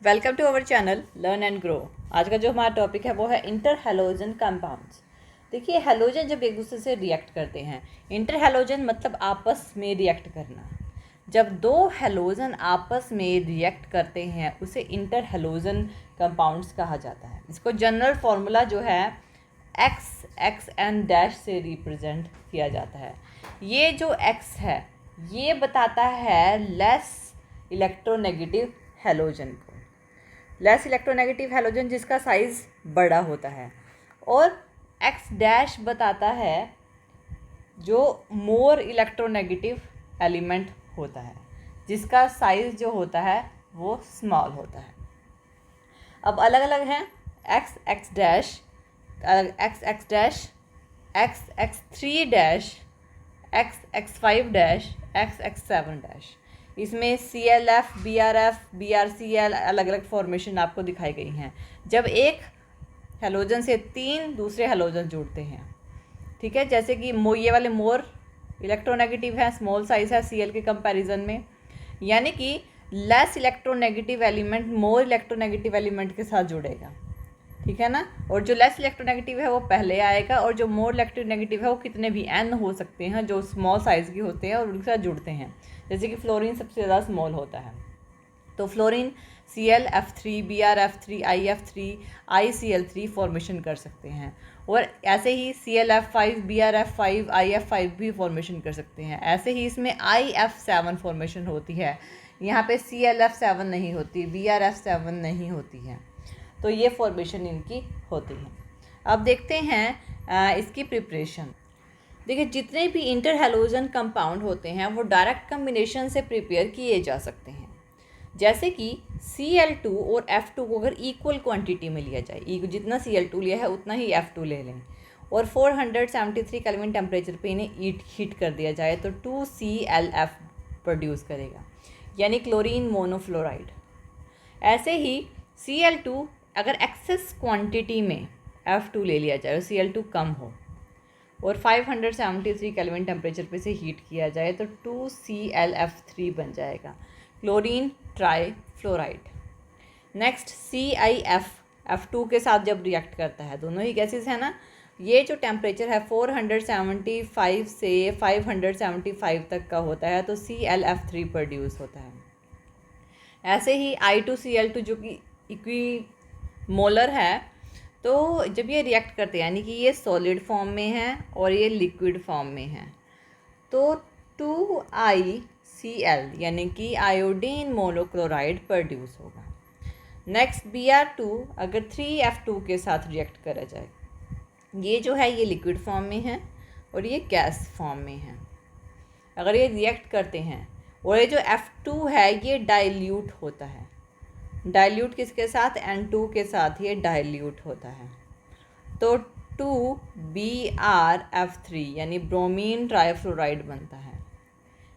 Welcome to our channel learn and grow. आज का जो हमारा टॉपिक है वो है इंटर हैलोजन कंपाउंड्स। देखिए, हैलोजन जब एक दूसरे से रिएक्ट करते हैं, इंटर हैलोजन मतलब आपस में रिएक्ट करना। जब दो हैलोजन आपस में रिएक्ट करते हैं उसे इंटर हैलोजन कंपाउंड्स कहा जाता है। इसको जनरल फार्मूला जो है एक्स एन डैश से रिप्रेजेंट किया जाता है। ये जो एक्स है ये बताता है लेस इलेक्ट्रोनेगेटिव हैलोजन को, लेस इलेक्ट्रोनेगेटिव हैलोजन जिसका साइज़ बड़ा होता है, और एक्स डैश बताता है जो मोर इलेक्ट्रोनेगेटिव एलिमेंट होता है, जिसका साइज़ जो होता है वो स्मॉल होता है। अब अलग अलग हैं X X dash, X X dash, X X three dash, X X five dash, X X seven dash. इसमें C L F, B R F, B R C L अलग अलग फॉर्मेशन आपको दिखाई गई हैं जब एक हेलोजन से तीन दूसरे हेलोजन जुड़ते हैं। ठीक है, जैसे कि ये वाले मोर इलेक्ट्रोनेगेटिव है, स्मॉल साइज है सी एल के कंपैरिजन में, यानी कि less electronegative element more electronegative element के साथ जुड़ेगा। ठीक है ना, और जो लेस इलेक्ट्रोनेगेटिव है वो पहले आएगा, और जो मोर इलेक्ट्रोनेगेटिव है वो कितने भी एन हो सकते हैं जो स्मॉल साइज़ के होते हैं और उनके साथ जुड़ते हैं। जैसे कि फ्लोरीन सबसे ज़्यादा स्मॉल होता है, तो fluorine ClF3, BrF3, IF3, ICl3 formation कर सकते हैं, और ऐसे ही ClF5, BrF5, IF5 भी फॉर्मेशन कर सकते हैं। ऐसे ही इसमें IF7 फॉर्मेशन होती है, यहाँ पे ClF7 नहीं होती, BrF7 नहीं होती है, तो ये फॉर्मेशन इनकी होती है। अब देखते हैं इसकी प्रिपरेशन। देखिए, जितने भी इंटर हैलोजन कंपाउंड होते हैं वो डायरेक्ट कम्बिनेशन से प्रिपेयर किए जा सकते हैं। जैसे कि Cl2 और F2 को अगर इक्वल क्वांटिटी में लिया जाए, जितना Cl2 लिया है उतना ही F2 ले लें, और 473 केल्विन टेम्परेचर पे इन्हें हीट कर दिया जाए तो 2ClF प्रोड्यूस करेगा, यानी क्लोरीन मोनोफ्लोराइड। ऐसे ही Cl2 अगर एक्सेस क्वांटिटी में F2 ले लिया जाए और Cl2 कम हो और 573 केल्विन टेम्परेचर पे से हीट किया जाए तो 2ClF3 बन जाएगा, chlorine try fluoride. Next ClF F2 के साथ जब रिएक्ट करता है, दोनों ही गैसेस है ना, ये जो टेम्परेचर है 475 से 575 तक का होता है तो ClF3 प्रोड्यूस होता है। ऐसे ही I2Cl2 जो कि इक्वी मोलर है, तो जब ये रिएक्ट करते हैं यानी कि ये सॉलिड फॉर्म में है और ये लिक्विड फॉर्म में है, तो 2ICl यानी कि आयोडीन मोनोक्लोराइड प्रोड्यूस होगा। नेक्स्ट Br2 अगर 3F2 के साथ रिएक्ट करा जाए, ये जो है ये लिक्विड फॉर्म में है और ये गैस फॉर्म में है। अगर ये रिएक्ट करते हैं और ये जो F2 है ये डाइल्यूट होता है, डाइल्यूट किसके साथ, N2 के साथ ये डाइल्यूट होता है, तो 2BrF3 यानी ब्रोमीन ट्राइफ्लोराइड बनता है।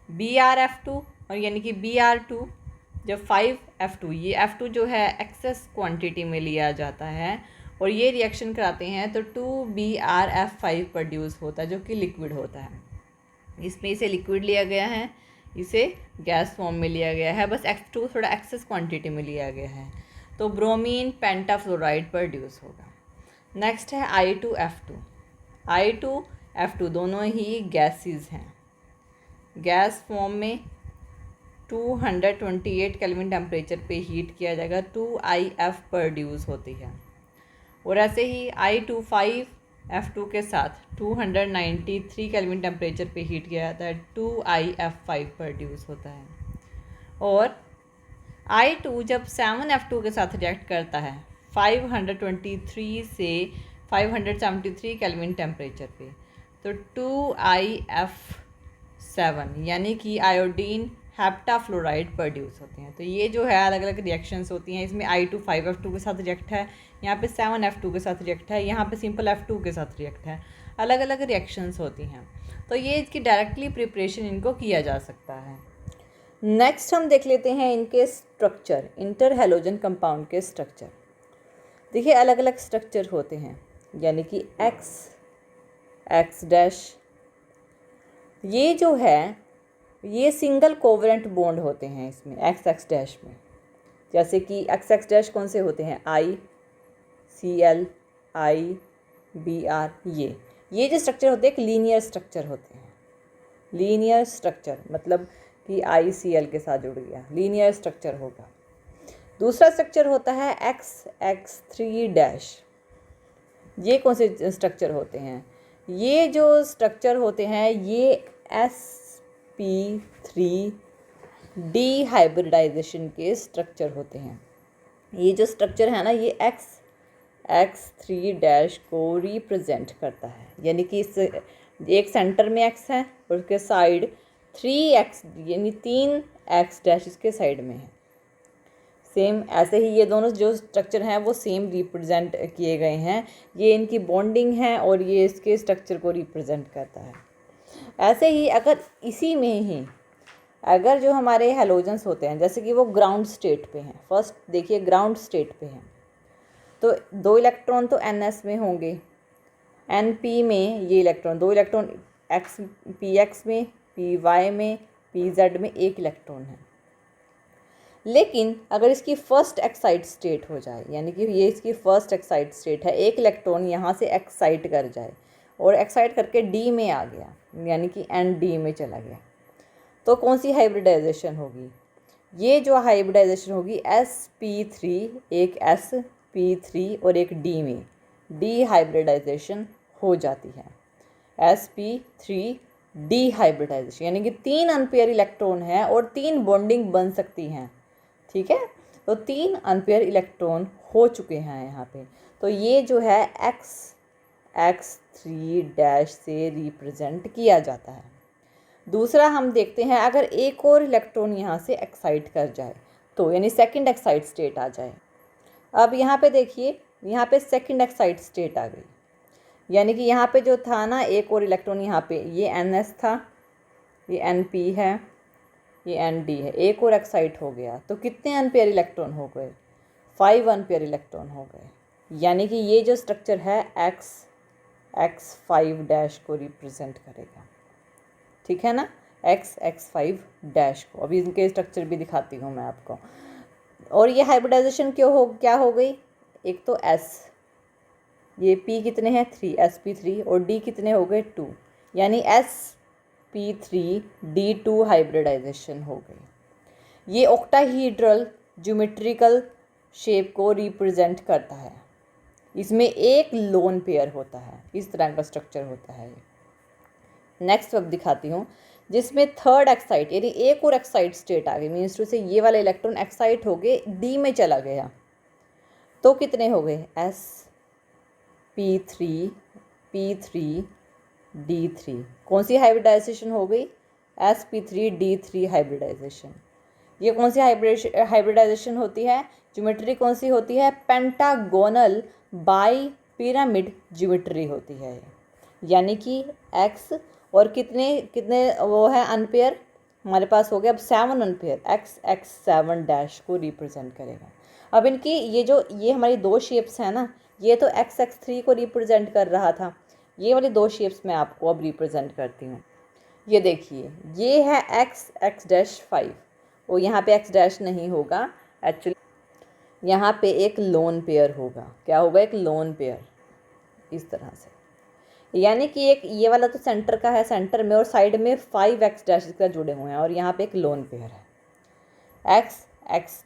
BrF2 और यानी कि Br2 जब 5F2, ये F2 जो है एक्सेस क्वांटिटी में लिया जाता है और ये रिएक्शन कराते हैं तो 2BrF5 प्रोड्यूस होता है जो कि लिक्विड होता है। इसमें इसे लिक्विड लिया गया है, इसे गैस फॉर्म में लिया गया है, बस F2 थोड़ा एक्सेस क्वांटिटी में लिया गया है, तो ब्रोमीन पेंटाफ्लोराइड प्रोड्यूस होगा। नेक्स्ट है I2F2। I2F2 दोनों ही गैसेस हैं, गैस फॉर्म में 228 केल्विन टेम्परेचर पे हीट किया जाएगा, 2IF प्रोड्यूस होती है। और ऐसे ही I25F2 के साथ 293 केल्विन टेम्परेचर पे हीट किया जाता है, 2IF5 प्रोड्यूस होता है। और I2 जब 7F2 के साथ रिएक्ट करता है 523 से 573 केल्विन टेम्परेचर पे, तो 2IF7 यानी कि आयोडीन हेप्टाफ्लोराइड प्रोड्यूस होते हैं। तो ये जो है अलग अलग रिएक्शंस होती हैं। इसमें I2 5F2 के साथ रिएक्ट है, यहाँ पे 7F2 के साथ रिएक्ट है, यहाँ पे सिंपल F2 के साथ रिएक्ट है, अलग अलग रिएक्शंस होती हैं। तो ये इसकी डायरेक्टली प्रिपरेशन इनको किया जा सकता है। नेक्स्ट हम देख लेते हैं इनके स्ट्रक्चर, इंटर हैलोजन कंपाउंड के स्ट्रक्चर। देखिए, अलग अलग स्ट्रक्चर होते हैं, यानी कि एक्स डैश, ये जो है ये सिंगल कोवलेंट बॉन्ड होते हैं इसमें एक्स एक्स डैश में, जैसे कि एक्स एक्स डैश कौन से होते हैं, I C L I B R, ये जो स्ट्रक्चर होते हैं एक लीनियर स्ट्रक्चर होते हैं। लीनियर स्ट्रक्चर मतलब कि आई सी एल के साथ जुड़ गया, लीनियर स्ट्रक्चर होगा। दूसरा स्ट्रक्चर होता है एक्स एक्स थ्री डैश। ये कौन से स्ट्रक्चर होते हैं, ये जो स्ट्रक्चर होते हैं ये sp3 डिहाइब्रिडाइजेशन के स्ट्रक्चर होते हैं। ये जो स्ट्रक्चर है ना ये एक्स एक्स थ्री डैश को रिप्रेजेंट करता है, यानी कि इस एक सेंटर में एक्स है और उसके साइड 3x यानी 3x डैश इसके साइड में है। सेम ऐसे ही ये दोनों जो स्ट्रक्चर हैं वो सेम रिप्रेजेंट किए गए हैं, ये इनकी बॉन्डिंग है और ये इसके स्ट्रक्चर को रिप्रेजेंट करता है। ऐसे ही अगर इसी में ही अगर जो हमारे हैलोजेंस होते हैं जैसे कि वो ग्राउंड स्टेट पे हैं, फर्स्ट देखिए ग्राउंड स्टेट पे हैं तो 2 इलेक्ट्रॉन तो NS में होंगे, NP में ये इलेक्ट्रॉन 2 इलेक्ट्रॉन, एक्स PX में, PY में, PZ में 1 इलेक्ट्रॉन है। लेकिन अगर इसकी फर्स्ट एक्साइट स्टेट हो जाए, यानी कि ये इसकी फर्स्ट एक्साइट स्टेट है, 1 इलेक्ट्रॉन यहाँ से एक्साइट कर जाए और एक्साइट करके D में आ गया, यानी कि ND में चला गया, तो कौन सी हाइब्रिडाइजेशन होगी, ये जो हाइब्रिडाइजेशन होगी sp3, एक sp3 और एक D में डिहाइब्रिडाइजेशन हो जाती है। sp3 डिहाइब्रिडाइजेशन यानी कि 3 अनपेयर इलेक्ट्रॉन हैं और 3 बॉन्डिंग बन सकती हैं, ठीक है, तो 3 अनपेयर इलेक्ट्रॉन हो चुके हैं यहाँ पे। तो ये जो है x3 डैश से रिप्रेजेंट किया जाता है। दूसरा हम देखते हैं अगर एक और इलेक्ट्रॉन यहाँ से एक्साइट कर जाए तो यानी सेकंड एक्साइट स्टेट आ जाए। अब यहाँ पे देखिए यहाँ पे सेकंड एक्साइट स्टेट आ गई, यानी कि यहाँ पे जो था ना एक और इलेक्ट्रॉन, यहाँ पे ये NS था, ये NP है, ये ND है, एक और एक्साइट हो गया तो कितने अनपेयर इलेक्ट्रॉन हो गए, 5 अनपेयर इलेक्ट्रॉन हो गए, यानी कि ये जो स्ट्रक्चर है x5 डैश को रिप्रेजेंट करेगा, ठीक है ना, x5 डैश को। अभी इनके स्ट्रक्चर भी दिखाती हूँ मैं आपको। और ये हाइब्रिडाइजेशन क्या हो गई, एक तो S, ये P कितने हैं 3 sp3 और D कितने हो गए 2, यानी sp3 D2 हाइब्रिडाइजेशन हो गई। ये ऑक्टाहीड्रल ज्योमेट्रिकल शेप को रिप्रेजेंट करता है, इसमें एक लोन पेयर होता है, इस तरह का स्ट्रक्चर होता है। नेक्स्ट अब दिखाती हूँ जिसमें थर्ड एक्साइट यानी एक और एक्साइट स्टेट आ गई, मीन्स टू से ये वाला इलेक्ट्रॉन एक्साइट हो गए D में चला गया तो कितने हो गए sp3 p3 d3, कौन सी हाइब्रिडाइजेशन हो गई sp3 d3 हाइब्रिडाइजेशन। ये कौन सी हाइब्रिडाइजेशन होती है, ज्योमेट्री कौन सी होती है, पेंटागोनल बाई पिरामिड ज्योमेट्री होती है, यानी कि x और कितने कितने वो है अनपेयर हमारे पास हो गया अब 7 अनपेयर, x7 डैश को रिप्रेजेंट करेगा। अब इनकी ये हमारी 2 शेप्स हैं ना, ये तो x3 को रिप्रेजेंट कर रहा था, ये वाली 2 शेप्स मैं आपको अब रिप्रेजेंट करती हूँ। ये देखिए ये है x डैश 5 और यहाँ पे x डैश नहीं होगा, एक्चुअली यहाँ पे एक लोन पेयर होगा, क्या होगा, एक लोन पेयर इस तरह से, यानी कि एक ये वाला तो सेंटर का है, सेंटर में और साइड में 5x डैश का जुड़े हुए हैं और यहाँ पे एक लोन पेयर है। x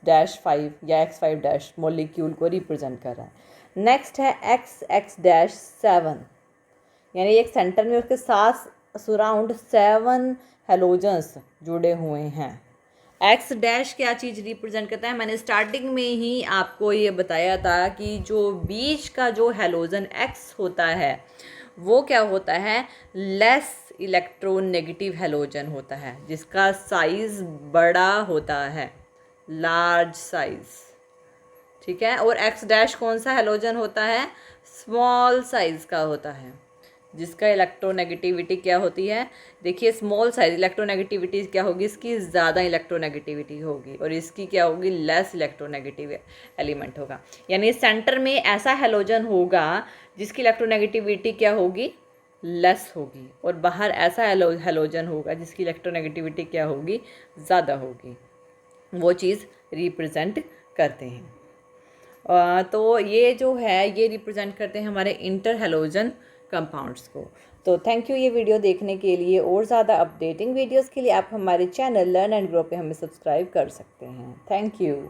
डैश 5 या x5 डैश मॉलिक्यूल को रिप्रेजेंट कर रहा है। नेक्स्ट है x डैश 7, यानी एक सेंटर में उसके साथ सराउंड 7 हेलोजेंस जुड़े हुए हैं। एक्स डैश क्या चीज़ रिप्रेजेंट करता है, मैंने स्टार्टिंग में ही आपको ये बताया था कि जो बीच का जो हेलोजन एक्स होता है वो क्या होता है, लेस इलेक्ट्रोनेगेटिव हेलोजन होता है जिसका साइज़ बड़ा होता है, लार्ज साइज, ठीक है। और एक्स डैश कौन सा हेलोजन होता है, स्मॉल साइज का होता है जिसका इलेक्ट्रोनेगेटिविटी क्या होती है, देखिए स्मॉल साइज इलेक्ट्रोनेगेटिविटी क्या होगी, इसकी ज़्यादा इलेक्ट्रोनेगेटिविटी होगी और इसकी क्या होगी, लेस इलेक्ट्रोनेगेटिव एलिमेंट होगा। यानी सेंटर में ऐसा हेलोजन होगा जिसकी इलेक्ट्रोनेगेटिविटी क्या होगी, लेस होगी, और बाहर ऐसा हेलोजन होगा जिसकी इलेक्ट्रोनेगेटिविटी क्या होगी, ज़्यादा होगी। वो चीज़ रिप्रेजेंट करते हैं। तो ये जो है ये रिप्रेजेंट करते हैं हमारे इंटर हैलोजन कंपाउंड्स को। तो थैंक यू ये वीडियो देखने के लिए। और ज़्यादा अपडेटिंग वीडियोस के लिए आप हमारे चैनल लर्न एंड ग्रो पे हमें सब्सक्राइब कर सकते हैं। Thank you.